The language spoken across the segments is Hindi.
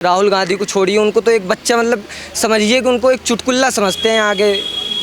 राहुल गांधी को छोड़िए, उनको तो एक बच्चा मतलब समझिए कि उनको एक चुटकुल्ला समझते हैं यहाँ के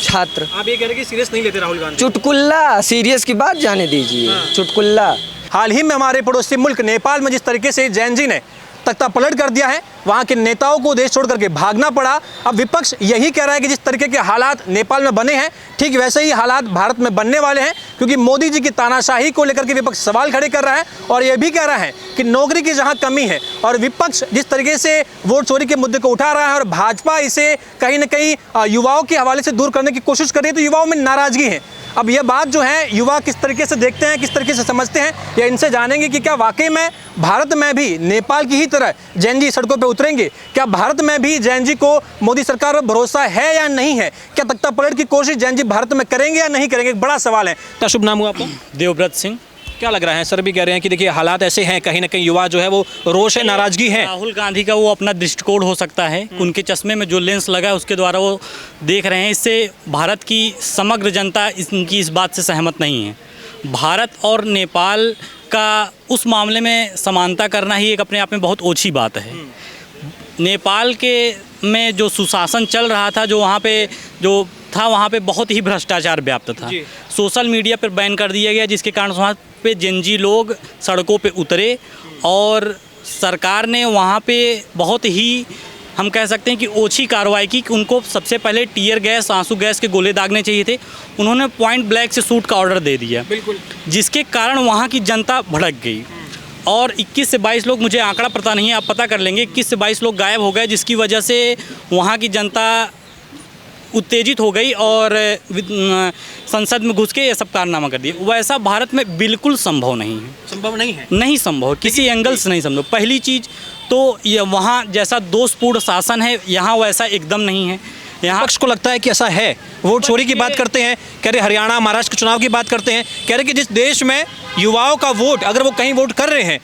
छात्र। आप ये कह रहे हैं कि सीरियस नहीं लेते राहुल गांधी? चुटकुल्ला, सीरियस की बात जाने दीजिए, चुटकुल्ला। हाल ही में हमारे पड़ोसी मुल्क नेपाल में जिस तरीके से जैन जी ने तख्ता पलट कर दिया है, वहाँ के नेताओं को देश छोड़ करके भागना पड़ा। अब विपक्ष यही कह रहा है कि जिस तरीके के हालात नेपाल में बने हैं, ठीक वैसे ही हालात भारत में बनने वाले हैं, क्योंकि मोदी जी की तानाशाही को लेकर के विपक्ष सवाल खड़े कर रहा है और यह भी कह रहा है कि नौकरी की जहाँ कमी है, और विपक्ष जिस तरीके से वोट चोरी के मुद्दे को उठा रहा है और भाजपा इसे कहीं ना कहीं युवाओं के हवाले से दूर करने की कोशिश कर रही है, तो युवाओं में नाराजगी है। अब यह बात जो है युवा किस तरीके से देखते हैं, किस तरीके से समझते हैं, या इनसे जानेंगे कि क्या वाकई में भारत में भी नेपाल की ही तरह जैन जी सड़कों पे उतरेंगे। क्या भारत में भी जैन जी को मोदी सरकार पर भरोसा है या नहीं है? क्या तख्ता पलट की कोशिश जैन जी भारत में करेंगे या नहीं करेंगे? एक बड़ा सवाल है। क्या शुभ नाम हुआ आपका? देवव्रत सिंह। क्या लग रहा है? सर भी कह रहे हैं कि देखिए हालात ऐसे हैं, कहीं ना कहीं युवा जो है वो रोष है, नाराजगी है। राहुल गांधी का वो अपना दृष्टिकोण हो सकता है, उनके चश्मे में जो लेंस लगा है उसके द्वारा वो देख रहे हैं। इससे भारत की समग्र जनता इनकी इस बात से सहमत नहीं है। भारत और नेपाल का उस मामले में समानता करना ही एक अपने आप में बहुत ओछी बात है। नेपाल के में जो सुशासन चल रहा था, जो वहाँ पे जो था, वहाँ पे बहुत ही भ्रष्टाचार व्याप्त था। सोशल मीडिया पर बैन कर दिया गया, जिसके कारण वहाँ पे जंजी लोग सड़कों पे उतरे और सरकार ने वहाँ पे बहुत ही, हम कह सकते हैं कि ओछी कार्रवाई की। कि उनको सबसे पहले टीयर गैस, आंसू गैस के गोले दागने चाहिए थे, उन्होंने पॉइंट ब्लैंक से शूट का ऑर्डर दे दिया, बिल्कुल, जिसके कारण वहाँ की जनता भड़क गई और 21 से 22 लोग, मुझे आंकड़ा पता नहीं है, आप पता कर लेंगे, 21 से 22 लोग गायब हो गए, जिसकी वजह से वहाँ की जनता उत्तेजित हो गई और संसद में घुस के ये सब कारनामा कर दिए। वैसा भारत में बिल्कुल संभव नहीं है। संभव नहीं है? नहीं संभव, किसी एंगल से नहीं संभव। पहली चीज़ तो ये वहाँ जैसा दोषपूर्ण शासन है, यहाँ वैसा एकदम नहीं है। यहाँ पक्ष को लगता है कि ऐसा है। वोट चोरी की बात करते हैं, कह रहे हरियाणा महाराष्ट्र के चुनाव की बात करते हैं, कह रहे कि जिस देश में युवाओं का वोट, अगर वो कहीं वोट कर रहे हैं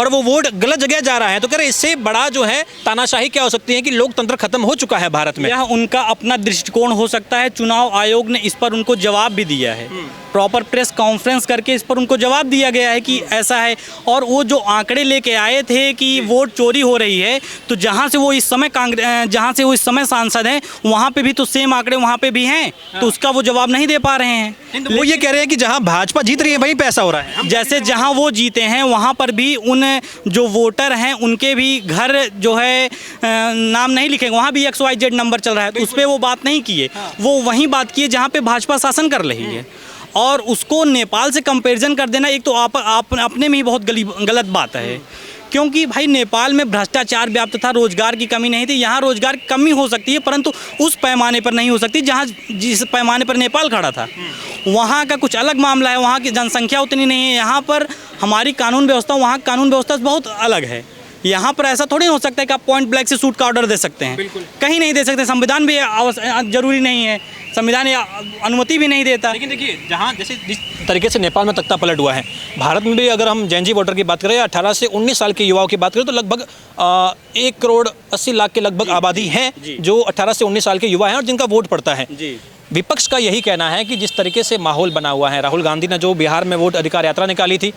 और वो वोट गलत जगह जा रहा है, तो कह रहे इससे बड़ा जो है तानाशाही क्या हो सकती है कि लोकतंत्र खत्म हो चुका है भारत में। यह उनका अपना दृष्टिकोण हो सकता है। चुनाव आयोग ने इस पर उनको जवाब भी दिया है, प्रॉपर प्रेस कॉन्फ्रेंस करके इस पर उनको जवाब दिया गया है कि ऐसा है। और वो जो आंकड़े लेके आए थे कि वोट चोरी हो रही है, तो जहाँ से वो इस समय सांसद हैं, वहाँ पे भी तो सेम आंकड़े वहाँ पे भी हैं, तो उसका वो जवाब नहीं दे पा रहे हैं। वो ये कह रहे हैं कि जहाँ भाजपा जीत रही है वहीं पे ऐसा हो रहा है। जैसे जहाँ वो जीते हैं वहाँ पर भी उन जो वोटर हैं उनके भी घर जो है नाम नहीं लिखे, वहाँ भी XYZ नंबर चल रहा है, तो उस पर वो बात नहीं किए। वो वहीं बात किए जहाँ पे भाजपा शासन कर रही है। और उसको नेपाल से कंपैरिजन कर देना एक तो आप अपने में ही बहुत गलत बात है, क्योंकि भाई नेपाल में भ्रष्टाचार व्याप्त था, रोजगार की कमी नहीं थी। यहाँ रोजगार की कमी हो सकती है, परंतु उस पैमाने पर नहीं हो सकती जिस पैमाने पर नेपाल खड़ा था। वहाँ का कुछ अलग मामला है, वहाँ की जनसंख्या उतनी नहीं है। यहाँ पर हमारी कानून व्यवस्था, वहाँ की कानून व्यवस्था बहुत अलग है। यहाँ पर ऐसा थोड़ी हो सकता है कि आप पॉइंट ब्लैंक से शूट का ऑर्डर दे सकते हैं, कहीं नहीं दे सकते। संविधान भी जरूरी नहीं है, संविधान अनुमति भी नहीं देता। लेकिन देखिए, जहाँ जैसे जिस तरीके से नेपाल में तख्ता पलट हुआ है, भारत में भी अगर हम जैन जी वोटर की बात करें, 18 से 19 साल के युवाओं की बात करें, तो लगभग 1 करोड़ 80 लाख के लगभग आबादी है जो 18 से 19 साल के युवा हैं और जिनका वोट पड़ता है। विपक्ष का यही कहना है कि जिस तरीके से माहौल बना हुआ है, राहुल गांधी ने जो बिहार में वोट अधिकार यात्रा निकाली थी,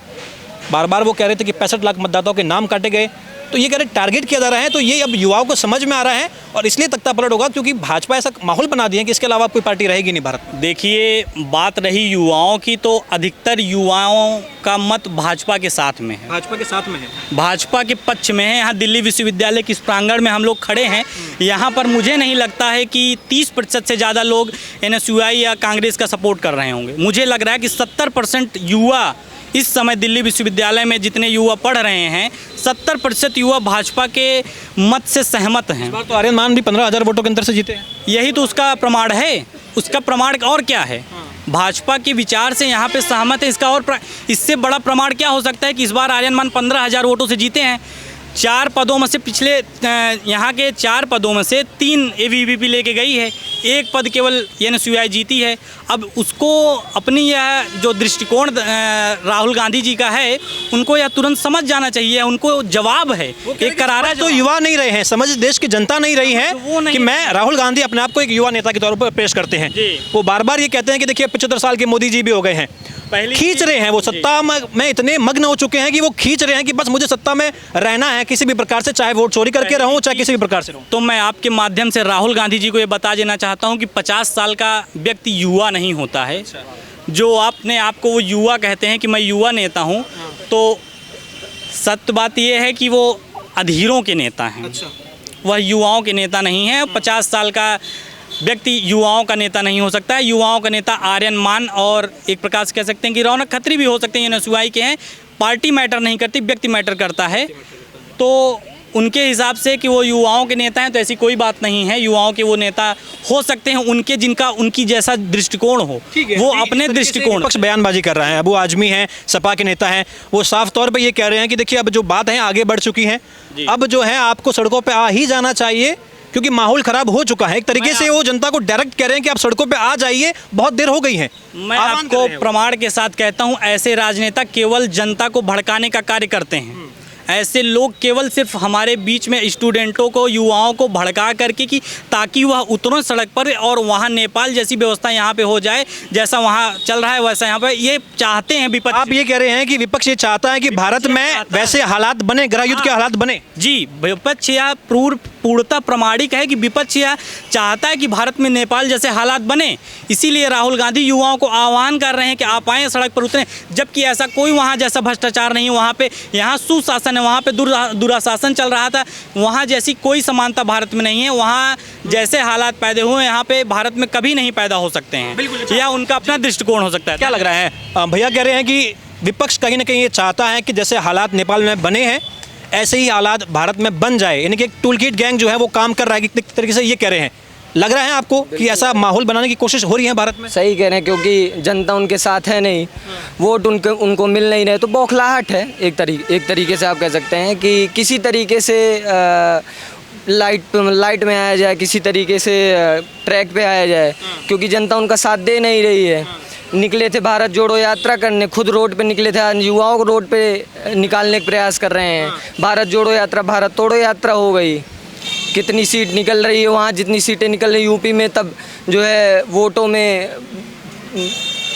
बार बार वो कह रहे थे कि 65 लाख मतदाताओं के नाम काटे गए, तो ये कह रहे टारगेट किया जा रहा है। तो ये अब युवाओं को समझ में आ रहा है और इसलिए तख्ता पलट होगा, क्योंकि भाजपा ऐसा माहौल बना दिया है कि इसके अलावा कोई पार्टी रहेगी नहीं भारत में। देखिए, बात रही युवाओं की, तो अधिकतर युवाओं का मत भाजपा के साथ में है, भाजपा के साथ में है, भाजपा के पक्ष में है। यहाँ दिल्ली विश्वविद्यालय के इस प्रांगण में हम लोग खड़े हैं, यहाँ पर मुझे नहीं लगता है कि 30% से ज़्यादा लोग NSUI या कांग्रेस का सपोर्ट कर रहे होंगे। मुझे लग रहा है कि 70% युवा इस समय दिल्ली विश्वविद्यालय में जितने युवा पढ़ रहे हैं, 70% युवा भाजपा के मत से सहमत हैं। इस बार तो आर्यन मान भी 15,000 वोटों के अंतर से जीते हैं। यही तो उसका प्रमाण है, उसका प्रमाण और क्या है? भाजपा के विचार से यहाँ पे सहमत है। इसका और इससे बड़ा प्रमाण क्या हो सकता है कि इस बार आर्यन मान 15,000 वोटों से जीते हैं। 4 पदों में से पिछले यहाँ के 4 पदों में से 3 ABVP लेके गई है, 1 पद केवल NSUI जीती है। अब उसको अपनी यह जो दृष्टिकोण राहुल गांधी जी का है, उनको यह तुरंत समझ जाना चाहिए। उनको जवाब है, एक करारा। तो युवा नहीं रहे हैं, समझ देश की जनता नहीं रही है कि मैं राहुल गांधी अपने आप को एक युवा नेता के तौर पर पेश करते हैं। वो बार बार ये कहते हैं कि देखिए 75 साल के मोदी जी भी हो गए हैं, खींच रहे हैं, वो सत्ता में इतने मग्न हो चुके हैं कि वो खींच रहे हैं कि बस मुझे सत्ता में रहना है किसी भी प्रकार से, चाहे वोट चोरी करके रहूं चाहे किसी भी प्रकार से रहूं। तो मैं आपके माध्यम से राहुल गांधी जी को ये बता देना चाहता हूँ कि 50 साल का व्यक्ति युवा नहीं होता है। जो आपने आपको वो युवा कहते हैं कि मैं युवा नेता हूँ, तो सत्य बात ये है कि वो अधीरों के नेता हैं। वह युवाओं के नेता नहीं है। 50 साल का व्यक्ति युवाओं का नेता नहीं हो सकता है। युवाओं का नेता आर्यन मान और एक प्रकार से कह सकते हैं कि रौनक खत्री भी हो सकते हैं, NSUI के हैं। पार्टी मैटर नहीं करती, व्यक्ति मैटर करता है। तो उनके हिसाब से कि वो युवाओं के नेता हैं, तो ऐसी कोई बात नहीं है। युवाओं के वो नेता हो सकते हैं उनके जिनका उनकी जैसा दृष्टिकोण हो, वो अपने दृष्टिकोण। पक्ष बयानबाजी कर रहा है, अबू आजमी हैं, सपा के नेता हैं, वो साफ तौर पे ये कह रहे हैं कि देखिए अब जो बात है आगे बढ़ चुकी है, अब जो है आपको सड़कों पे आ ही जाना चाहिए क्योंकि माहौल खराब हो चुका है। एक तरीके से वो जनता को डायरेक्ट कह रहे हैं कि आप सड़कों पे आ जाइए, बहुत देर हो गई है। मैं आपको प्रमाण के साथ कहता हूँ, ऐसे राजनेता केवल जनता को भड़काने का कार्य करते हैं। ऐसे लोग केवल सिर्फ हमारे बीच में स्टूडेंटों को, युवाओं को भड़का करके कि ताकि वह उतरो सड़क पर और वहाँ नेपाल जैसी व्यवस्था यहाँ पे हो जाए, जैसा वहाँ चल रहा है वैसा यहाँ पे ये चाहते हैं विपक्ष। आप ये कह रहे हैं कि विपक्ष ये चाहता है कि भारत में वैसे हालात बने, गृह युद्ध के हालात बने। जी, विपक्ष यह पूर्णतः प्रमाणिक है कि विपक्ष यह चाहता है कि भारत में नेपाल जैसे हालात बने। इसीलिए राहुल गांधी युवाओं को आह्वान कर रहे हैं कि आप आएँ, सड़क पर उतरें, जबकि ऐसा कोई वहाँ जैसा भ्रष्टाचार नहीं है। वहाँ पे यहाँ सुशासन है, वहाँ पे दुराशासन चल रहा था। वहाँ जैसी कोई समानता भारत में नहीं है। वहाँ जैसे हालात पैदा हुए यहाँ पे भारत में कभी नहीं पैदा हो सकते हैं। यह उनका अपना दृष्टिकोण हो सकता है। क्या लग रहा है भैया कह रहे हैं कि विपक्ष कहीं ना कहीं ये चाहता है कि जैसे हालात नेपाल में बने हैं ऐसे ही हालात भारत में बन जाए, यानी कि एक टूल किट गैंग जो है वो काम कर रहा है, एक तरीके से ये कह रहे हैं। लग रहा है आपको कि ऐसा माहौल बनाने की कोशिश हो रही है भारत में? सही कह रहे हैं, क्योंकि जनता उनके साथ है नहीं, वोट उनको मिल नहीं रहे, तो बौखलाहट है। एक तरीके से आप कह सकते हैं कि किसी तरीके से लाइट में आया जाए, किसी तरीके से ट्रैक पे आया जाए, क्योंकि जनता उनका साथ दे नहीं रही है। निकले थे भारत जोड़ो यात्रा करने, खुद रोड पे निकले थे, आज युवाओं को रोड पे निकालने का प्रयास कर रहे हैं। भारत जोड़ो यात्रा भारत तोड़ो यात्रा हो गई। कितनी सीट निकल रही है वहाँ, जितनी सीटें निकल रही यूपी में, तब जो है वोटों में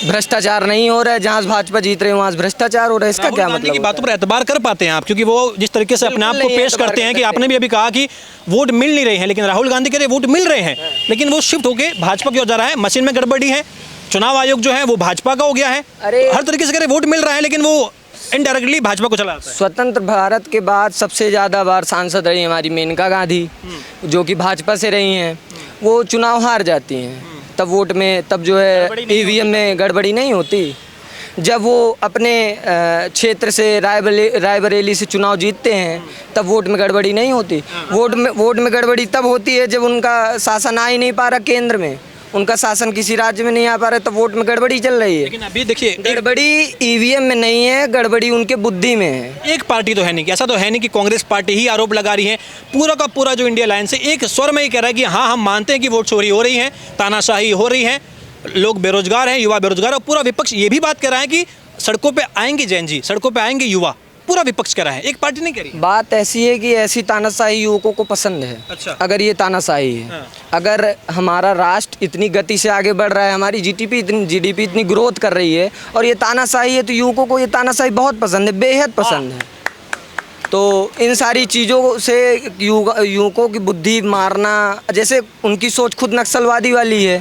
भ्रष्टाचार नहीं हो रहा है। जहाँ भाजपा जीत रहे हैं वहाँ भ्रष्टाचार हो रहा है। इसका क्या मतलब? की बातों पर एतबार कर पाते हैं आप, क्योंकि वो जिस तरीके से अपने आप को पेश करते हैं कि आपने भी अभी कहा कि वोट मिल नहीं रहे हैं, लेकिन राहुल गांधी कह रहे वोट मिल रहे हैं, लेकिन वो शिफ्ट होके भाजपा की ओर जा रहा है। मशीन में गड़बड़ी है, चुनाव आयोग जो है वो भाजपा का हो गया है। हर तरीके से कह रहे वोट मिल रहा है, लेकिन वो इनडायरेक्टली भाजपा को चला जाता है। स्वतंत्र भारत के बाद सबसे ज़्यादा बार सांसद रही हमारी मेनका गांधी, जो कि भाजपा से रही हैं। वो चुनाव हार जाती हैं, तब वोट में, तब जो है EVM में गड़बड़ी नहीं होती। जब वो अपने क्षेत्र से रायबरेली से चुनाव जीतते हैं, तब वोट में गड़बड़ी नहीं होती। वोट में गड़बड़ी तब होती है जब उनका शासन आ ही नहीं पा रहा, केंद्र में उनका शासन किसी राज्य में नहीं आ पा रहा, तो वोट में गड़बड़ी चल रही है। लेकिन अभी देखिए, गड़बड़ी EVM में नहीं है, गड़बड़ी उनके बुद्धि में है। एक पार्टी तो है नहीं, ऐसा तो है नहीं कि कांग्रेस पार्टी ही आरोप लगा रही है। पूरा का पूरा जो इंडिया अलायंस है एक स्वर में ही कह रहा है कि हाँ हम मानते हैं कि वोट चोरी हो रही है, तानाशाही हो रही है, लोग बेरोजगार हैं, युवा बेरोजगार। और पूरा विपक्ष ये भी बात कर रहा है कि सड़कों पर आएंगे जैन जी, सड़कों पर आएंगे युवा। पूरा विपक्ष कह रहा है, एक पार्टी नहीं कह रही। बात ऐसी है कि ऐसी तानाशाही युवकों को पसंद है। अच्छा। अगर ये तानाशाही है, अगर हमारा राष्ट्र इतनी गति से आगे बढ़ रहा है, हमारी GDP इतनी ग्रोथ कर रही है, और ये तानाशाही है, तो युवकों को ये तानाशाही बहुत पसंद है, बेहद पसंद है। तो इन सारी चीज़ों से युवकों की बुद्धि मारना, जैसे उनकी सोच खुद नक्सलवादी वाली है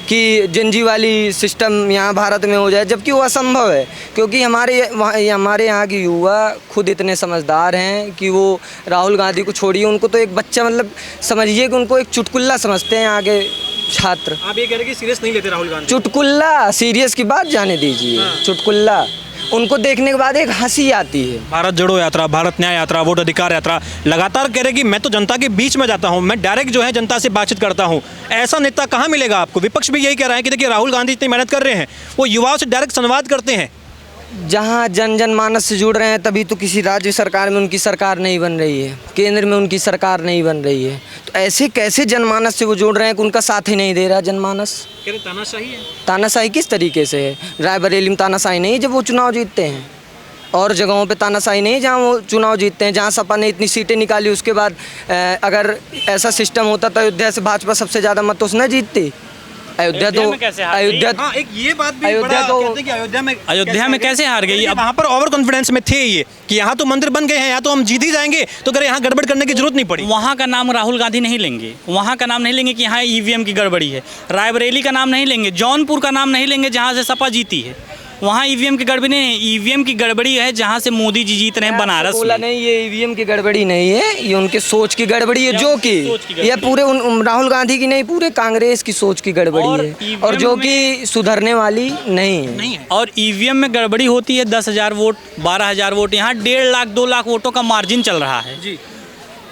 कि जंजी वाली सिस्टम यहाँ भारत में हो जाए, जबकि वो असंभव है। क्योंकि हमारे यहाँ के युवा खुद इतने समझदार हैं कि वो राहुल गांधी को छोड़िए, उनको तो एक बच्चा, मतलब समझिए कि उनको एक चुटकुल्ला समझते हैं यहाँ के छात्र। आप ये कह रहे हैं कि सीरियस नहीं लेते राहुल गांधी? चुटकुल्ला, सीरियस की बात जाने दीजिए। चुटकुल्ला उनको देखने के बाद एक हंसी आती है। भारत जोड़ो यात्रा, भारत न्याय यात्रा, वोट अधिकार यात्रा, लगातार कह रहे कि मैं तो जनता के बीच में जाता हूं, मैं डायरेक्ट जो है जनता से बातचीत करता हूं। ऐसा नेता कहां मिलेगा आपको? विपक्ष भी यही कह रहा है कि देखिए राहुल गांधी इतनी मेहनत कर रहे हैं, वो युवाओं से डायरेक्ट संवाद करते हैं। जहाँ जनमानस से जुड़ रहे हैं, तभी तो किसी राज्य सरकार में उनकी सरकार नहीं बन रही है, केंद्र में उनकी सरकार नहीं बन रही है। तो ऐसे कैसे जनमानस से वो जुड़ रहे हैं कि उनका साथ ही नहीं दे रहा जनमानस? तानाशाही है। तानाशाही किस तरीके से है? रायबरेली में तानाशाही नहीं जब वो चुनाव जीतते हैं, और जगहों पे तानाशाही नहीं जहाँ वो चुनाव जीतते हैं। जहाँ सपा ने इतनी सीटें निकाली, उसके बाद अगर ऐसा सिस्टम होता तो अयोध्या से भाजपा सबसे ज़्यादा मत तो उसने जीतती। अयोध्या तो में कैसे हार गई? अयोध्या हाँ, एक ये बात भी अयोध्या बड़ा तो- कहते हैं कि अयोध्या में कैसे हार गई? अब वहाँ पर ओवर कॉन्फिडेंस में थे ये कि यहाँ तो मंदिर बन गए हैं, यहाँ तो हम जीत ही जाएंगे, तो अगर यहाँ गड़बड़ करने की जरूरत नहीं पड़ी। वहाँ का नाम राहुल गांधी नहीं लेंगे, वहाँ का नाम नहीं लेंगे कि यहाँ ईवीएम की गड़बड़ी है। रायबरेली का नाम नहीं लेंगे, जौनपुर का नाम नहीं लेंगे जहाँ से सपा जीती है। वहाँ ईवीएम की गड़बड़ी नहीं है, ईवीएम की गड़बड़ी है जहाँ से मोदी जी जीत रहे हैं बनारस बोला में। नहीं, ये ईवीएम की गड़बड़ी नहीं है, ये उनके सोच की गड़बड़ी है, जो सोच की कि गड़बड़ी ये पूरे राहुल गांधी की नहीं, पूरे कांग्रेस की सोच की और गड़बड़ी है, और EVM जो में- कि सुधरने वाली नहीं है। नहीं है। और ईवीएम में गड़बड़ी होती है 10,000 वोट, 12,000 वोट, यहाँ 1.5 लाख 2 लाख वोटों का मार्जिन चल रहा है। जी,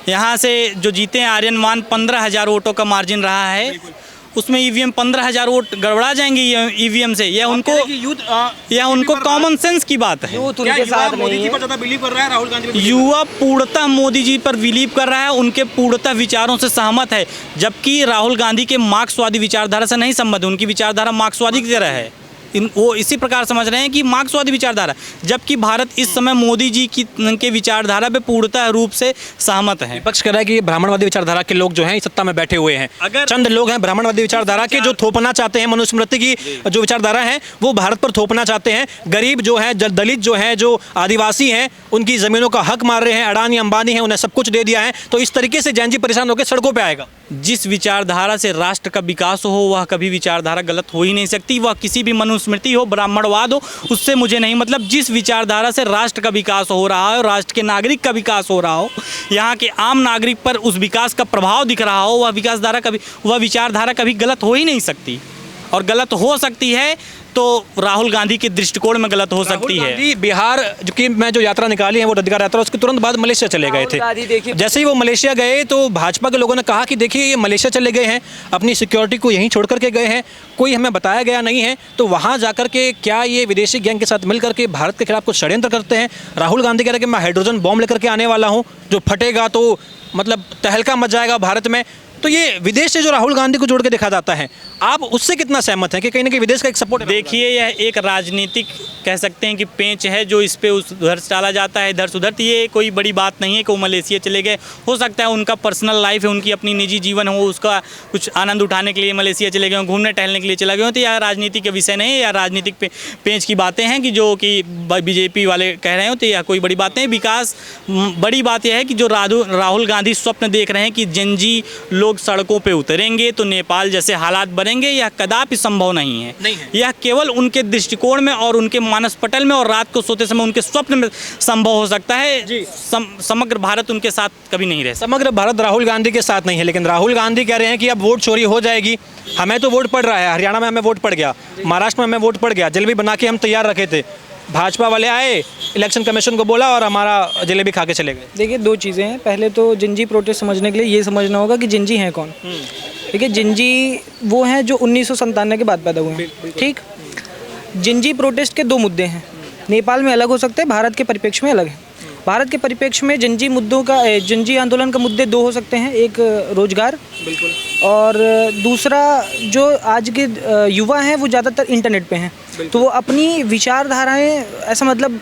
यहाँ से जो जीते हैं आर्यन मान 15,000 वोटों का मार्जिन रहा है, उसमें ईवीएम 15,000 वोट गड़बड़ा जाएंगे ईवीएम से। यह उनको कॉमन सेंस की बात है। यूथ उनके साथ नहीं है। ज्यादा बिलीव कर रहा है राहुल गांधी पे? युवा पूर्णतः मोदी जी पर बिलीव कर रहा है, उनके पूर्णतः विचारों से सहमत है, जबकि राहुल गांधी के मार्क्सवादी विचारधारा से नहीं सहमत है। उनकी विचारधारा मार्क्सवादी की तरह है। वो इसी प्रकार समझ रहे हैं कि मार्क्सवादी विचारधारा, जबकि भारत इस समय मोदी जी की के विचारधारा पे पूर्णतः रूप से सहमत है। विपक्ष कह रहा है कि ब्राह्मणवादी विचारधारा के लोग जो हैं इस सत्ता में बैठे हुए हैं। अगर- चंद लोग हैं ब्राह्मणवादी विचारधारा के जो थोपना चाहते हैं, मनुस्मृति की जो विचारधारा है वो भारत पर थोपना चाहते हैं। गरीब जो है, दलित जो है, जो आदिवासी हैं, उनकी जमीनों का हक मार रहे हैं। अडानी अंबानी है, उन्हें सब कुछ दे दिया है। तो इस तरीके से जैन जी परेशान होकर सड़कों पर आएगा। जिस विचारधारा से राष्ट्र का विकास हो, वह कभी विचारधारा गलत हो ही नहीं सकती। वह किसी भी मनुस्मृति हो, ब्राह्मणवाद हो, उससे मुझे नहीं मतलब। जिस विचारधारा से राष्ट्र का विकास हो रहा है, राष्ट्र के नागरिक का विकास हो रहा हो, यहाँ के आम नागरिक पर उस विकास का प्रभाव दिख रहा हो, वह विचारधारा कभी गलत हो ही नहीं सकती। और गलत हो सकती है तो राहुल गांधी के दृष्टिकोण में गलत हो सकती है। गांधी बिहार जो यात्रा निकाली है वो रोजगार यात्रा, उसके तुरंत बाद मलेशिया चले गए राहुल गांधी थे। देखिए- जैसे ही वो मलेशिया गए तो भाजपा के लोगों ने कहा कि देखिए ये मलेशिया चले गए हैं, अपनी सिक्योरिटी को यहीं छोड़ करके गए हैं, कोई हमें बताया गया नहीं है। तो वहाँ जाकर के क्या ये विदेशी गैंग के साथ मिल करके भारत के खिलाफ कुछ षड्यंत्र करते हैं? राहुल गांधी कह रहे हैं कि मैं हाइड्रोजन बॉम्ब लेकर के आने वाला हूँ, जो फटेगा तो मतलब तहलका मच जाएगा भारत में। तो ये विदेश से जो राहुल गांधी को जोड़ के देखा जाता है, आप उससे कितना सहमत हैं कि कहीं ना कहीं विदेश का एक सपोर्ट? देखिए, यह एक राजनीतिक कह सकते हैं कि पेंच है जो इस पे उधर से डाला जाता है, इधर से उधर। तो ये कोई बड़ी बात नहीं है कि वो मलेशिया चले गए। हो सकता है उनका पर्सनल लाइफ है, उनकी अपनी निजी जीवन हो, उसका कुछ आनंद उठाने के लिए मलेशिया चले गए, घूमने टहलने के लिए चला गए। तो यह राजनीति के विषय नहीं है, या राजनीतिक पेंच की बातें हैं कि जो कि बीजेपी वाले कह रहे हो। तो यह कोई बड़ी बात नहीं। विकास, बड़ी बात यह है कि जो राहुल गांधी स्वप्न देख रहे हैं कि जंजी लोग सड़कों पर उतरेंगे तो नेपाल जैसे हालात बनेंगे, यह कदापि संभव नहीं है। यह केवल उनके दृष्टिकोण में और उनके मानस पटल में और रात को सोते समय उनके स्वप्न में संभव हो सकता है। समग्र भारत उनके साथ कभी नहीं रह सकता। समग्र भारत राहुल गांधी के साथ नहीं है, लेकिन राहुल गांधी कह रहे हैं कि अब वोट चोरी हो जाएगी। हमें तो वोट पड़ रहा है, हरियाणा में हमें वोट पड़ गया, महाराष्ट्र में हमें वोट पड़ गया, जलेबी बना के हम तैयार रखे थे, भाजपा वाले आए, इलेक्शन कमीशन को बोला और हमारा जलेबी खा के चले गए। देखिए, दो चीज़ें हैं। पहले तो जिंजी प्रोटेस्ट समझने के लिए ये समझना होगा कि जिंजी हैं कौन। ठीक है, जिंजी वो हैं जो 1997 के बाद पैदा हुए हैं। ठीक, जिंजी प्रोटेस्ट के दो मुद्दे हैं, नेपाल में अलग हो सकते हैं, भारत के परिप्रेक्ष्य में अलग है। भारत के परिप्रेक्ष्य में जिंजी आंदोलन का मुद्दे दो हो सकते हैं, एक रोजगार, बिल्कुल, और दूसरा जो आज के युवा हैं वो ज़्यादातर इंटरनेट पे हैं, तो वो अपनी विचारधाराएं ऐसा मतलब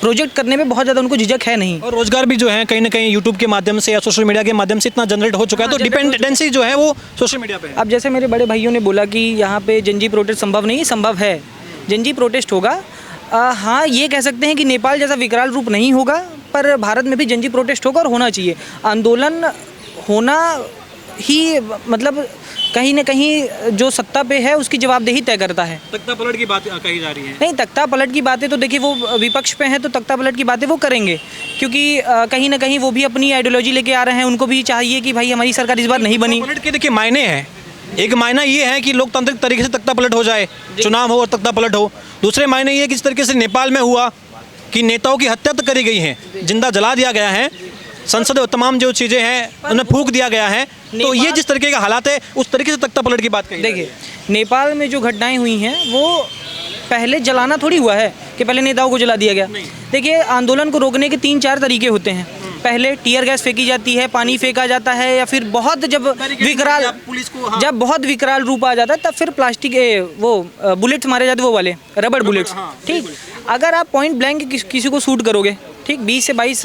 प्रोजेक्ट करने में बहुत ज़्यादा उनको झिझक है नहीं। और रोजगार भी जो है कहीं ना कहीं यूट्यूब के माध्यम से या सोशल मीडिया के माध्यम से इतना जनरेट हो चुका है, तो डिपेंडेंसी जो है वो सोशल मीडिया पे है। अब जैसे मेरे बड़े भाइयों ने बोला कि यहाँ पे जिंजी प्रोटेस्ट संभव नहीं, संभव है, जिंजी प्रोटेस्ट होगा। हाँ, ये कह सकते हैं कि नेपाल जैसा विकराल रूप नहीं होगा, पर भारत में भी जिंजी प्रोटेस्ट होगा और होना चाहिए। आंदोलन होना ही मतलब कहीं ना कहीं जो सत्ता पे है उसकी जवाबदेही तय करता है। तख्ता पलट की बात कही जा रही है। नहीं, तख्ता पलट की बातें तो देखिए वो विपक्ष पे हैं, तो तख्ता पलट की बातें वो करेंगे, क्योंकि कहीं ना कहीं वो भी अपनी आइडियोलॉजी लेके आ रहे हैं। उनको भी चाहिए कि भाई हमारी सरकार इस बार नहीं बनी। पलट के देखिए मायने हैं, एक मायना ये है कि लोकतांत्रिक तरीके से तख्ता पलट हो जाए, चुनाव हो और तख्ता पलट हो। दूसरे मायने ये कि जिस तरीके से नेपाल में हुआ कि नेताओं की हत्या तो करी गई है, जिंदा जला दिया गया है, संसद और तमाम जो चीज़ें हैं उन्हें फूंक दिया गया है। तो ये जिस तरीके का हालात है उस तरीके से तख्ता पलट की बात कही। देखिए, नेपाल में जो घटनाएं हुई हैं वो पहले जलाना थोड़ी हुआ है कि पहले नेताओं को जला दिया गया। देखिए, आंदोलन को रोकने के 3-4 तरीके होते हैं। पहले टीयर गैस फेंकी जाती है, पानी फेंका जाता है, या फिर बहुत जब बहुत विकराल रूप आ जाता है तब फिर प्लास्टिक बुलेट्स मारे जाते, वो वाले रबड़ बुलेट्स। ठीक, अगर आप पॉइंट ब्लैंक किसी को शूट करोगे, ठीक, 20 से 22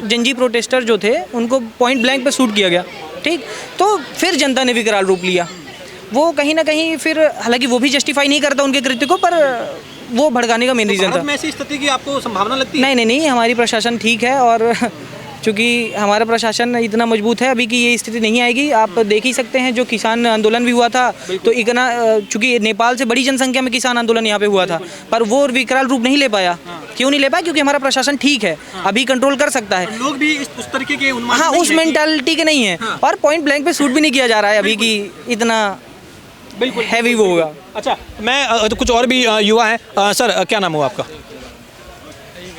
जिंजी प्रोटेस्टर जो थे उनको पॉइंट ब्लैंक पे शूट किया गया, ठीक, तो फिर जनता ने विकराल रूप लिया। वो कहीं ना कहीं फिर, हालांकि वो भी जस्टिफाई नहीं करता उनके कृत्य को, पर वो भड़काने का मेन रीज़न था। भारत में ऐसी स्थिति की आपको संभावना लगती है? नहीं, हमारी प्रशासन ठीक है, और चूँकि हमारा प्रशासन इतना मजबूत है अभी कि ये स्थिति नहीं आएगी। आप देख ही सकते हैं जो किसान आंदोलन भी हुआ था, तो इतना, चूँकि नेपाल से बड़ी जनसंख्या में किसान आंदोलन यहाँ पे हुआ था, पर वो विकराल रूप नहीं ले पाया। क्यों नहीं ले पाया? क्योंकि हमारा प्रशासन ठीक है, अभी कंट्रोल कर सकता है। लोग भी उस तरीके के उन्माद हाँ, नहीं उस है कि- मेंटालिटी के नहीं है, और पॉइंट ब्लैंक पे शूट भी नहीं किया जा रहा है अभी कि इतना बिल्कुल हैवी वो होगा। अच्छा, मैं तो कुछ और भी युवा हैं। सर, क्या नाम हुआ आपका?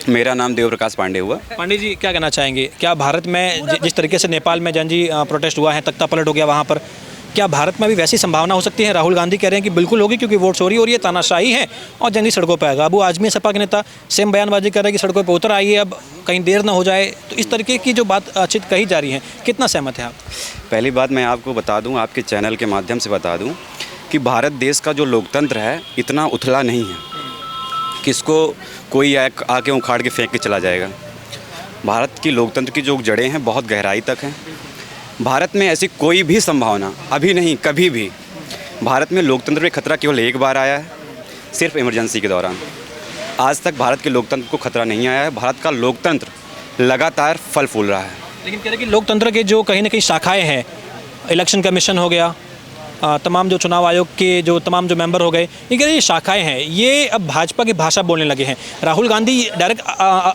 मेरा नाम देवप्रकाश पांडे हुआ। पांडे जी, क्या कहना चाहेंगे? क्या भारत में जिस तरीके से नेपाल में जनजी प्रोटेस्ट हुआ है, तख्ता पलट हो गया वहाँ पर, क्या भारत में भी वैसी संभावना हो सकती है? राहुल गांधी कह रहे हैं कि बिल्कुल होगी, क्योंकि वोट चोरी हो रही है, तानाशाही है, और जनजी सड़कों पर आएगा। अबू आजमी सपा के नेता सेम बयानबाजी कर रहे हैं कि सड़कों पर उतर आइए, अब कहीं देर ना हो जाए। तो इस तरीके की जो बातचीत कही जा रही है, कितना सहमत है आप? पहली बात मैं आपको बता दूं, आपके चैनल के माध्यम से बता दूं कि भारत देश का जो लोकतंत्र है इतना उथला नहीं है कि इसको कोई आके उखाड़ के फेंक के चला जाएगा। भारत की लोकतंत्र की जो जड़ें हैं बहुत गहराई तक हैं। भारत में ऐसी कोई भी संभावना अभी नहीं, कभी भी भारत में लोकतंत्र पे खतरा केवल एक बार आया है, सिर्फ इमरजेंसी के दौरान। आज तक भारत के लोकतंत्र को खतरा नहीं आया है। भारत का लोकतंत्र लगातार फल फूल रहा है। लेकिन कह रहे हैं कि लोकतंत्र के जो कहीं ना कहीं शाखाएँ हैं, इलेक्शन कमीशन हो गया, तमाम जो चुनाव आयोग के जो तमाम जो मेंबर हो गए, ये कह रहे ये शाखाएँ हैं, ये अब भाजपा की भाषा बोलने लगे हैं। राहुल गांधी डायरेक्ट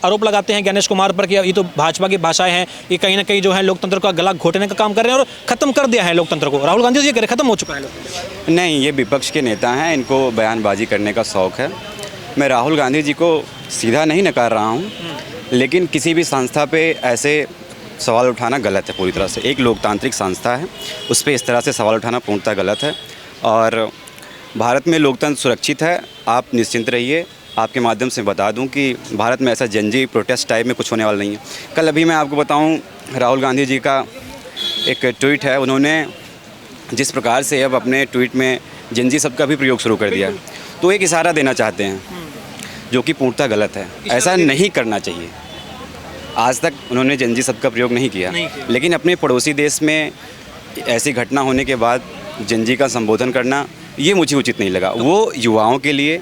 आरोप लगाते हैं गणेश कुमार पर कि ये तो भाजपा की भाषाएं हैं, ये कहीं ना कहीं जो है लोकतंत्र का गला घोटने का काम कर रहे हैं और ख़त्म कर दिया है लोकतंत्र को। राहुल गांधी ये कह रहे ख़त्म हो चुका है लोकतंत्र। नहीं, ये विपक्ष के नेता हैं, इनको बयानबाजी करने का शौक़ है। मैं राहुल गांधी जी को सीधा नहीं नकार रहा हूँ, लेकिन किसी भी संस्था पे ऐसे सवाल उठाना गलत है पूरी तरह से। एक लोकतांत्रिक संस्था है, उस पर इस तरह से सवाल उठाना पूर्णतः गलत है। और भारत में लोकतंत्र सुरक्षित है, आप निश्चिंत रहिए। आपके माध्यम से बता दूं कि भारत में ऐसा जनजी प्रोटेस्ट टाइप में कुछ होने वाला नहीं है। कल अभी मैं आपको बताऊं, राहुल गांधी जी का एक ट्वीट है, उन्होंने जिस प्रकार से अब अपने ट्वीट में जनजी शब्द का भी प्रयोग शुरू कर दिया, तो एक इशारा देना चाहते हैं जो कि पूर्णतः गलत है। ऐसा नहीं करना चाहिए। आज तक उन्होंने जनजी शब्द का प्रयोग नहीं किया, लेकिन अपने पड़ोसी देश में ऐसी घटना होने के बाद जनजी का संबोधन करना ये मुझे उचित नहीं लगा। वो युवाओं के लिए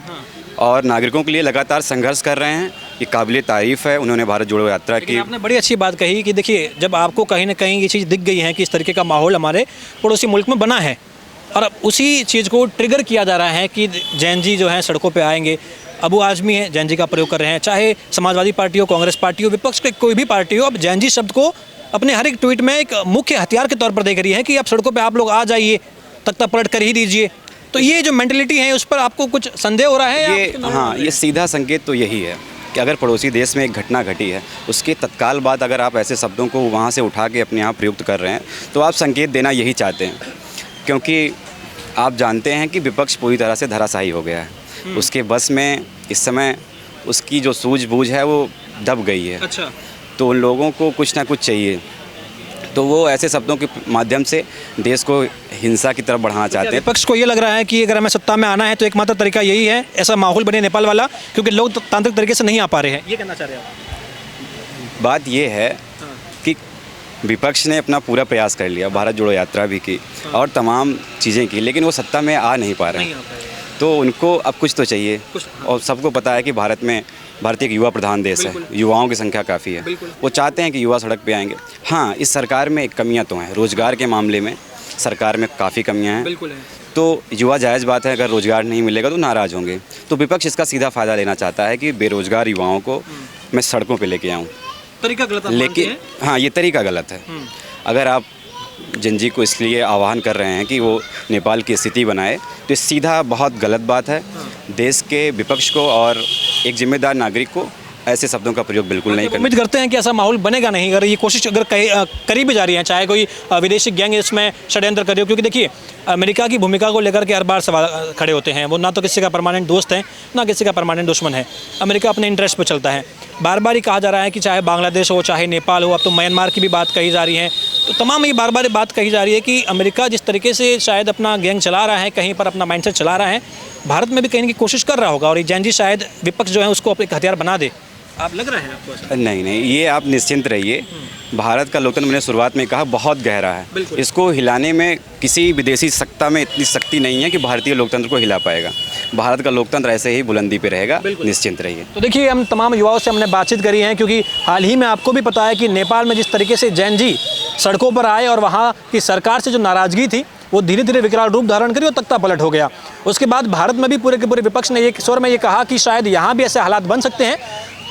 और नागरिकों के लिए लगातार संघर्ष कर रहे हैं, ये काबिल तारीफ़ है। उन्होंने भारत जोड़ो यात्रा की। आपने बड़ी अच्छी बात कही कि देखिए, जब आपको कहीं ना कहीं ये चीज़ दिख गई है कि इस तरीके का माहौल हमारे पड़ोसी मुल्क में बना है, और अब उसी चीज़ को ट्रिगर किया जा रहा है कि जैन जी जो हैं सड़कों पे आएंगे। अबू आजमी है, जैन जी का प्रयोग कर रहे हैं, चाहे समाजवादी पार्टी हो, कांग्रेस पार्टी हो, विपक्ष की कोई भी पार्टी हो, अब जैन जी शब्द को अपने हर एक ट्वीट में एक मुख्य हथियार के तौर पर देख रही है कि अब सड़कों पे आप लोग आ जाइए, तख्ता पलट कर ही दीजिए। तो ये जो मेंटलिटी है, उस पर आपको कुछ संदेह हो रहा है? ये सीधा संकेत तो यही है कि अगर पड़ोसी देश में एक घटना घटी है, उसके तत्काल बाद अगर आप ऐसे शब्दों को वहाँ से उठा के अपने यहाँ प्रयुक्त कर रहे हैं, तो आप संकेत देना यही चाहते हैं। क्योंकि आप जानते हैं कि विपक्ष पूरी तरह से धराशायी हो गया है। उसके बस में इस समय उसकी जो सूझबूझ है वो दब गई है। अच्छा। तो उन लोगों को कुछ ना कुछ चाहिए, तो वो ऐसे शब्दों के माध्यम से देश को हिंसा की तरफ बढ़ाना चाहते हैं। विपक्ष को ये लग रहा है कि अगर हमें सत्ता में आना है तो एकमात्र तरीका यही है, ऐसा माहौल बने नेपाल वाला, क्योंकि लोग तांत्रिक तरीके से नहीं आ पा रहे हैं। ये कहना चाह रहे हैं आप? बात ये है कि विपक्ष ने अपना पूरा प्रयास कर लिया, भारत जोड़ो यात्रा भी की और तमाम चीज़ें की, लेकिन वो सत्ता में आ नहीं पा रहे हैं। तो उनको अब कुछ तो चाहिए, और सबको पता है कि भारत एक युवा प्रधान देश है, युवाओं की संख्या काफ़ी है। वो चाहते हैं कि युवा सड़क पे आएंगे। हाँ, इस सरकार में कमियां तो हैं, रोज़गार के मामले में सरकार में काफ़ी कमियां हैं। तो युवा जायज़ बात है, अगर रोज़गार नहीं मिलेगा तो नाराज़ होंगे। तो विपक्ष इसका सीधा फ़ायदा लेना चाहता है कि बेरोज़गार युवाओं को मैं सड़कों पर लेके आऊँ। तरीका गलत है, लेकिन हाँ, ये तरीका गलत है। अगर आप जनजी को इसलिए आह्वान कर रहे हैं कि वो नेपाल की स्थिति बनाए, तो ये सीधा बहुत गलत बात है। देश के विपक्ष को और एक जिम्मेदार नागरिक को ऐसे शब्दों का प्रयोग बिल्कुल नहीं करना। उम्मीद करते हैं कि ऐसा माहौल बनेगा नहीं, अगर ये कोशिश अगर करी भी जा रही है, चाहे कोई विदेशी गैंग इसमें षड्यंत्र करे हो। क्योंकि देखिए, अमेरिका की भूमिका को लेकर के हर बार सवाल खड़े होते हैं। वो ना तो किसी का परमानेंट दोस्त है, ना किसी का परमानेंट दुश्मन है। अमेरिका अपने इंटरेस्ट पर चलता है। बार बार ही कहा जा रहा है कि चाहे बांग्लादेश हो, चाहे नेपाल हो, अब तो म्यांमार की भी बात कही जा रही है। तो तमाम ये बार बार बात कही जा रही है कि अमेरिका जिस तरीके से शायद अपना गैंग चला रहा है, कहीं पर अपना माइंडसेट चला रहा है, भारत में भी कहीं की कोशिश कर रहा होगा। और ये जैन जी शायद विपक्ष जो है उसको एक हथियार बना दे। आप लग रहा है आपको ऐसा? नहीं, ये आप निश्चिंत रहिए। भारत का लोकतंत्र, मैंने शुरुआत में कहा, बहुत गहरा है। बिल्कुल। इसको हिलाने में किसी विदेशी सत्ता में इतनी शक्ति नहीं है कि भारतीय लोकतंत्र को हिला पाएगा। भारत का लोकतंत्र ऐसे ही बुलंदी पे रहेगा, निश्चिंत रहिए। तो देखिए, हम तमाम युवाओं से हमने बातचीत करी है, क्योंकि हाल ही में आपको भी पता है कि नेपाल में जिस तरीके से जैन जी सड़कों पर आए और वहाँ की सरकार से जो नाराज़गी थी वो धीरे धीरे विकराल रूप धारण करी और तख्ता पलट हो गया। उसके बाद भारत में भी पूरे के पूरे विपक्ष ने एक स्वर में ये कहा कि शायद यहाँ भी ऐसे हालात बन सकते हैं।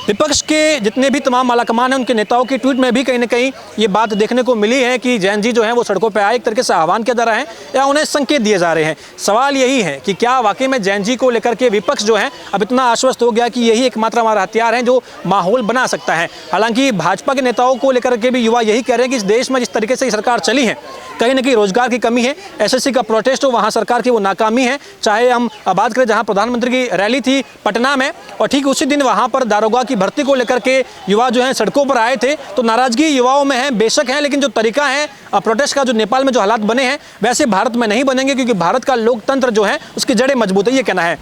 विपक्ष के जितने भी तमाम आलाकमान हैं, उनके नेताओं की ट्वीट में भी कहीं ना कहीं ये बात देखने को मिली है कि जैन जी जो हैं वो सड़कों पर आए, एक तरीके से आह्वान किया जा रहा है या उन्हें संकेत दिए जा रहे हैं। सवाल यही है कि क्या वाकई में जैन जी को लेकर के विपक्ष जो है अब इतना आश्वस्त हो गया कि यही एकमात्र हमारा हथियार है जो माहौल बना सकता है। हालांकि भाजपा के नेताओं को लेकर के भी युवा यही कह रहे हैं कि इस देश में जिस तरीके से सरकार चली है, कहीं ना कहीं रोजगार की कमी है, एसएससी का प्रोटेस्ट हो, वहाँ सरकार की वो नाकामी है। चाहे हम बात करें जहाँ प्रधानमंत्री की रैली थी पटना में, और ठीक उसी दिन वहाँ पर दारोगा की भर्ती को लेकर के युवा जो हैं सड़कों पर आए थे, तो नाराजगी युवाओं में है, बेशक है, लेकिन जो तरीका है प्रोटेस्ट का, जो नेपाल में जो हालात बने हैं वैसे भारत में नहीं बनेंगे, क्योंकि भारत का लोकतंत्र जो है उसकी जड़ें मजबूत है, ये कहना है।